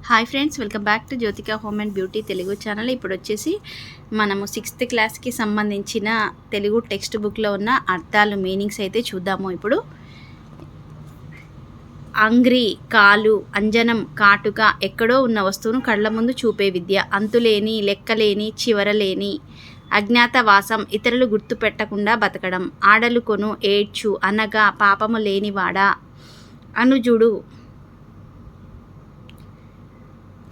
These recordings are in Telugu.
Hi friends, welcome back to Jyothika home and beauty Telugu channel. ఇప్పుడు వచ్చేసి మనము 6th క్లాస్కి సంబంధించిన తెలుగు టెక్స్ట్ బుక్లో ఉన్న అర్థాలు, మీనింగ్స్ అయితే చూద్దాము. ఇప్పుడు అంగ్రి, కాలు, అంజనం, కాటుక, ఎక్కడో ఉన్న వస్తువును కళ్ళ ముందు చూపే విద్య. అంతులేని, లెక్కలేని, చివరలేని. అజ్ఞాతవాసం, ఇతరులు గుర్తుపెట్టకుండా బతకడం. ఆడలు కొను, ఏడ్చు, అనగా, పాపము లేనివాడా. అనుజుడు,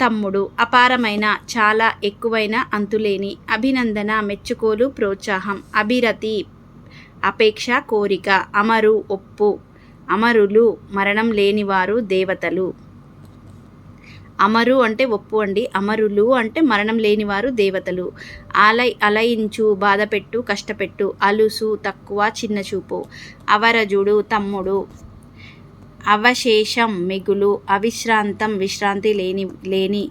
తమ్ముడు. అపారమైన, చాలా ఎక్కువైన, అంతులేని. అభినందన, మెచ్చుకోలు, ప్రోత్సాహం. అభిరతి, అపేక్ష, కోరిక. అమరు, ఒప్పు. అమరులు, మరణం లేనివారు, దేవతలు. అమరు అంటే ఒప్పు అండి. అమరులు అంటే మరణం లేనివారు, దేవతలు. అలయించు, బాధపెట్టు, కష్టపెట్టు. అలుసు, తక్కువ, చిన్నచూపు. అవరజుడు, తమ్ముడు. అవశేషం, మిగులు. అవిశ్రాంతం, విశ్రాంతి లేని.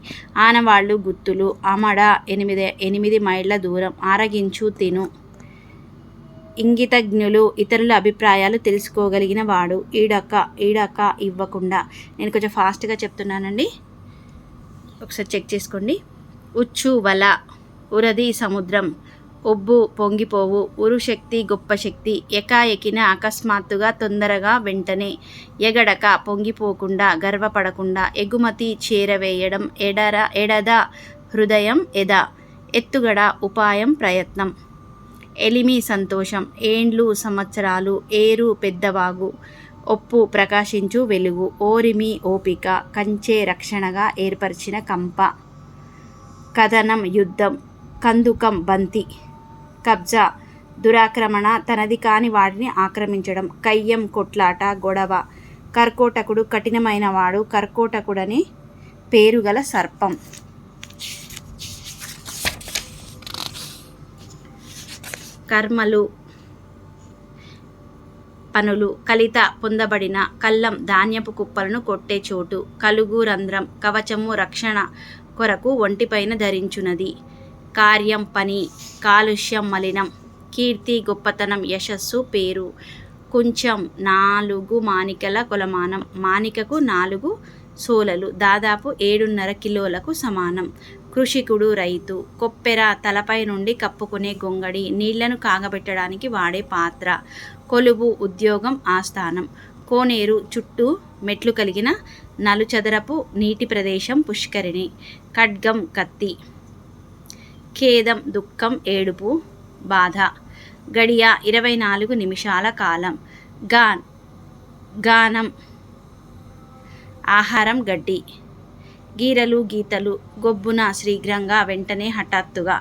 ఆనవాళ్లు, గుర్తులు. అమడ, 8 మైళ్ళ దూరం. ఆరగించు, తిను. ఇంగితజ్ఞులు, ఇతరుల అభిప్రాయాలు తెలుసుకోగలిగిన వాడు. ఈడక ఇవ్వకుండా. నేను కొంచెం ఫాస్ట్గా చెప్తున్నానండి, ఒకసారి చెక్ చేసుకోండి. ఉచ్చు, వల. ఉరది, సముద్రం. ఒబ్బు, పొంగిపోవు. ఉరుశక్తి, గొప్ప శక్తి. ఎకాఎకిన, అకస్మాత్తుగా, తొందరగా, వెంటనే. ఎగడక, పొంగిపోకుండా, గర్వపడకుండా. ఎగుమతి, చేరవేయడం. ఎడద, హృదయం, ఎద. ఎత్తుగడ, ఉపాయం, ప్రయత్నం. ఎలిమి, సంతోషం. ఏండ్లు, సంవత్సరాలు. ఏరు, పెద్దవాగు. ఒప్పు, ప్రకాశించు, వెలుగు. ఓరిమి, ఓపిక. కంచె, రక్షణగా ఏర్పరిచిన కంప. కథనం, యుద్ధం. కందుకం, బంతి. కబ్జా, దురాక్రమణ, తనది కాని వాటిని ఆక్రమించడం. కయ్యం, కొట్లాట, గొడవ. కర్కోటకుడు, కఠినమైన వాడు. కర్కోటకుడని పేరుగల సర్పం. కర్మలు, పనులు. కలిత, పొందబడిన. కల్లం, ధాన్యపు కుప్పలను కొట్టే చోటు. కలుగు, రంధ్రం. కవచము, రక్షణ కొరకు ఒంటిపైన ధరించున్నది. కార్యం, పని. కాలుష్యం, మలినం. కీర్తి, గొప్పతనం, యశస్సు, పేరు. కుంచం, 4 మానికల కొలమానం. మానికకు 4 సోలలు, దాదాపు 7.5 కిలోలకు సమానం. కృషికుడు, రైతు. కొప్పెర, తలపై నుండి కప్పుకునే గొంగడి, నీళ్లను కాగబెట్టడానికి వాడే పాత్ర. కొలువు, ఉద్యోగం, ఆస్థానం. కోనేరు, చుట్టూ మెట్లు కలిగిన నలుచదరపు నీటి ప్రదేశం, పుష్కరిణి. ఖడ్గం, కత్తి. ఖేదం, దుఃఖం, ఏడుపు, బాధ. గడియ, 24 నిమిషాల కాలం. గానం, ఆహారం, గడ్డి. గీరలు, గీతలు. గొబ్బున, శీఘ్రంగా, వెంటనే, హఠాత్తుగా.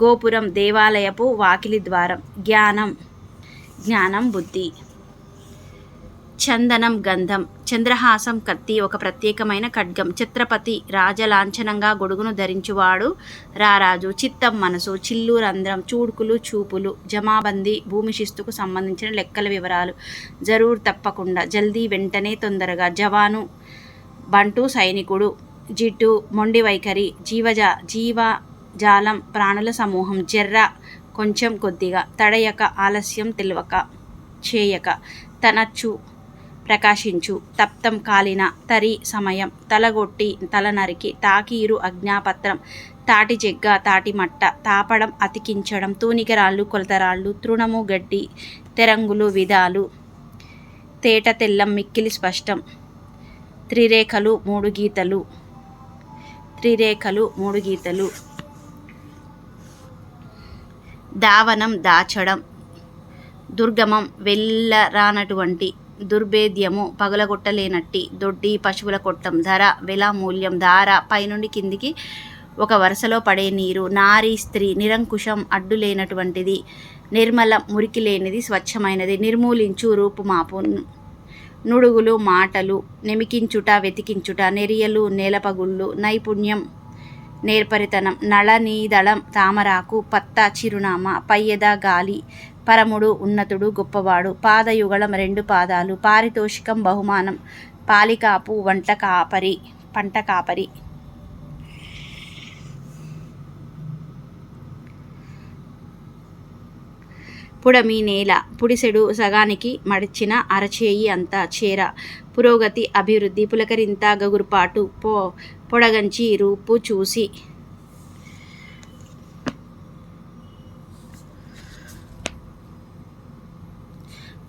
గోపురం, దేవాలయపు వాకిలి ద్వారం. జ్ఞానం, బుద్ధి. చందనం, గంధం. చంద్రహాసం, కత్తి, ఒక ప్రత్యేకమైన ఖడ్గం. ఛత్రపతి, రాజలాంఛనంగా గొడుగును ధరించువాడు, రారాజు. చిత్తం, మనసు. చిల్లు, రంధ్రం. చూడ్కులు, చూపులు. జమాబందీ, భూమి శిస్తుకు సంబంధించిన లెక్కల వివరాలు. జరూర్, తప్పకుండా. జల్దీ, వెంటనే, తొందరగా. జవాను, బంటు సైనికుడు. జిడ్డు, మొండి వైఖరి. జీవజాలం, ప్రాణుల సమూహం. జర్ర, కొంచెం, కొద్దిగా. తడయక, ఆలస్యం, తెలియక, చేయక. తనచ్చు, ప్రకాశించు. తప్తం, కాలిన. తరి, సమయం. తలగొట్టి, తల నరికి. తాకీరు, అజ్ఞాపత్రం. తాటి చెగ్గ, తాటి మట్ట. తాపడం, అతికించడం. తూనికరాళ్ళు, కొలతరాళ్ళు. తృణము, గడ్డి. తెరంగులు, విధాలు. తేట తెల్లం, మిక్కిలి స్పష్టం. త్రిరేఖలు, 3 గీతలు. దావనం, దాచడం. దుర్గమం, వెళ్ళరానటువంటి. దుర్భేద్యము, పగలగొట్టలేనట్టి. దొడ్డి, పశువుల కొట్టం. ధర, వెల, మూల్యం. ధార, పైనుండి కిందికి ఒక వరుసలో పడే నీరు. నారి, స్త్రీ. నిరంకుశం, అడ్డు లేనటువంటిది. నిర్మలం, మురికి లేనిది, స్వచ్ఛమైనది. నిర్మూలించు, రూపుమాపు. నుడుగులు, మాటలు. నెమికించుట, వెతికించుట. నెరియలు, నేలపగుళ్ళు. నైపుణ్యం, నేర్పరితనం. నళనీదళం, తామరాకు. పత్త, చిరునామా. పయ్యద, గాలి. పరముడు, ఉన్నతుడు, గొప్పవాడు. పాదయుగళం, 2 పాదాలు. పారితోషికం, బహుమానం. పాలికాపు, పంట కాపరి. పుడమి నేల, పుడిసెడు సగానికి మడిచిన అరచేయి అంత చేర, పురోగతి అభివృద్ధి, పులకరింత గగురుపాటు, పొడగంచి రూపు చూసి,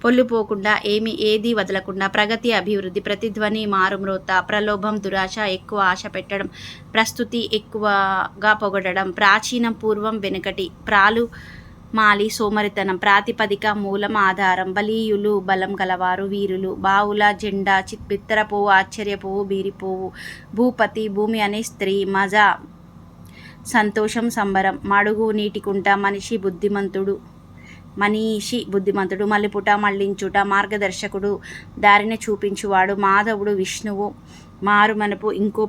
పొల్లుపోకుండా ఏది వదలకుండా, ప్రగతి అభివృద్ధి, ప్రతిధ్వని మారుమ్రోత, ప్రలోభం దురాశ, ఎక్కువ ఆశ పెట్టడం, ప్రస్తుతి ఎక్కువగా పొగడడం, ప్రాచీనం పూర్వం వెనుకటి, ప్రాలు మాలి సోమరితనం, ప్రాతిపదిక మూలం ఆధారం, బలీయులు బలం గలవారు వీరులు, బావుల జెండా బిత్తరపోవు ఆశ్చర్యపోవు బీరిపోవు, భూపతి భూమి అనే స్త్రీ, మజా సంతోషం సంబరం, మడుగు నీటికుంట, మనిషి బుద్ధిమంతుడు, మల్లిపుట మళ్లించుట, మార్గదర్శకుడు దారిని చూపించువాడు, మాధవుడు విష్ణువు, మారుమనువు ఇంకో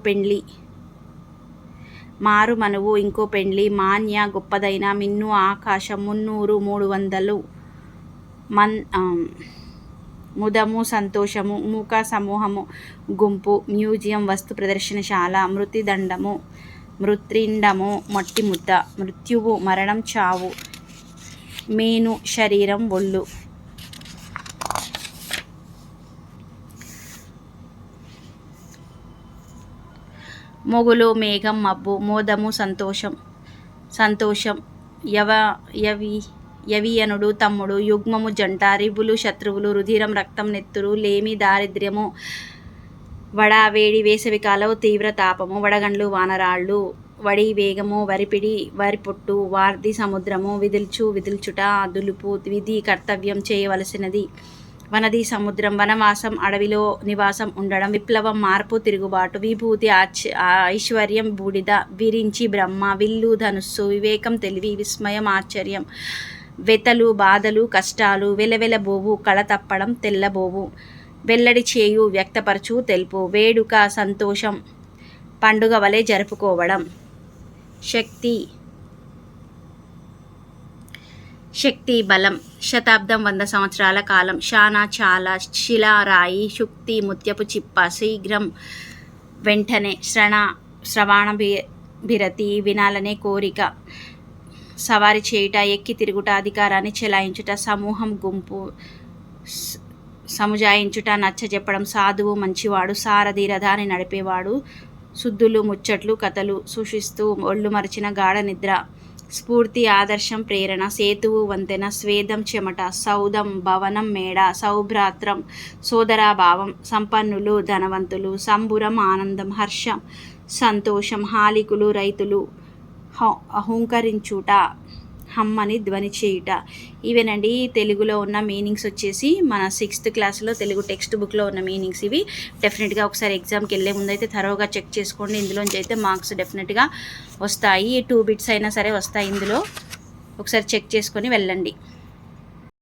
పెండ్లి, మాన్య గొప్పదైన, మిన్ను ఆకాశం, 300 ముదము సంతోషము, మూక సమూహము గుంపు, మ్యూజియం వస్తు ప్రదర్శనశాల, మృత్రిండము మట్టిముద్ద, మృత్యువు మరణం చావు, మేను శరీరం ఒళ్ళు, మొగులు మేఘం మబ్బు, మోదము సంతోషం, యవియనుడు తమ్ముడు, యుగ్మము జంట, రిబులు శత్రువులు, రుధిరం రక్తం నెత్తురు, లేమి దారిద్ర్యము, వడ వేడి వేసవికాలం తీవ్ర తాపము, వడగండ్లు వానరాళ్ళు, వడి వేగము, వరిపిడి వరిపొట్టు, వార్ది సముద్రము, విదిల్చుట, దులుపు, విధి కర్తవ్యం చేయవలసినది, వనది సముద్రం, వనవాసం అడవిలో నివాసం ఉండడం, విప్లవం మార్పు తిరుగుబాటు, విభూతి ఐశ్వర్యం బూడిద, విరించి బ్రహ్మ, విల్లు ధనుస్సు, వివేకం తెలివి, విస్మయం ఆశ్చర్యం, వెతలు బాధలు కష్టాలు, వెలవెలబోవు కళ తప్పడం తెల్లబోవు, వెల్లడి చేయు వ్యక్తపరచు తెలుపు, వేడుక సంతోషం పండుగ వలె జరుపుకోవడం, శక్తి బలం, శతాబ్దం 100 సంవత్సరాల కాలం, శానా చాలా, శిలా రాయి, శుక్తి ముత్యపు చిప్ప, శీఘ్రం వెంటనే, శ్రవణ భిరతి వినాలనే కోరిక, సవారి చేయుట, ఎక్కి తిరుగుట, అధికారాన్ని చెలాయించుట, సమూహం గుంపు, సముజాయించుట, నచ్చజెప్పడం, సాధువు మంచివాడు, సారథి రథాన్ని నడిపేవాడు, శుద్ధులు ముచ్చట్లు కథలు, సూచిస్తూ ఒళ్ళు మరిచిన గాఢ నిద్ర, స్ఫూర్తి ఆదర్శం ప్రేరణ, సేతువు వంతెన, స్వేదం చెమట, సౌధం భవనం మేడ, సౌభ్రాత్రం సోదరాభావం, సంపన్నులు ధనవంతులు, సంబురం ఆనందం హర్షం సంతోషం, హాలికులు రైతులు, హుంకరించుట, హమ్మని ధ్వని చేయుట. ఇవేనండి తెలుగులో ఉన్న మీనింగ్స్ వచ్చేసి మన 6th క్లాస్లో తెలుగు టెక్స్ట్ బుక్లో ఉన్న మీనింగ్స్ ఇవి. డెఫినెట్గా ఒకసారి ఎగ్జామ్కి వెళ్ళే ముందు అయితే థరోగా చెక్ చేసుకోండి. ఇందులోంచి అయితే మార్క్స్ డెఫినెట్గా వస్తాయి. 2 బిట్స్ అయినా సరే వస్తాయి. ఇందులో ఒకసారి చెక్ చేసుకొని వెళ్ళండి.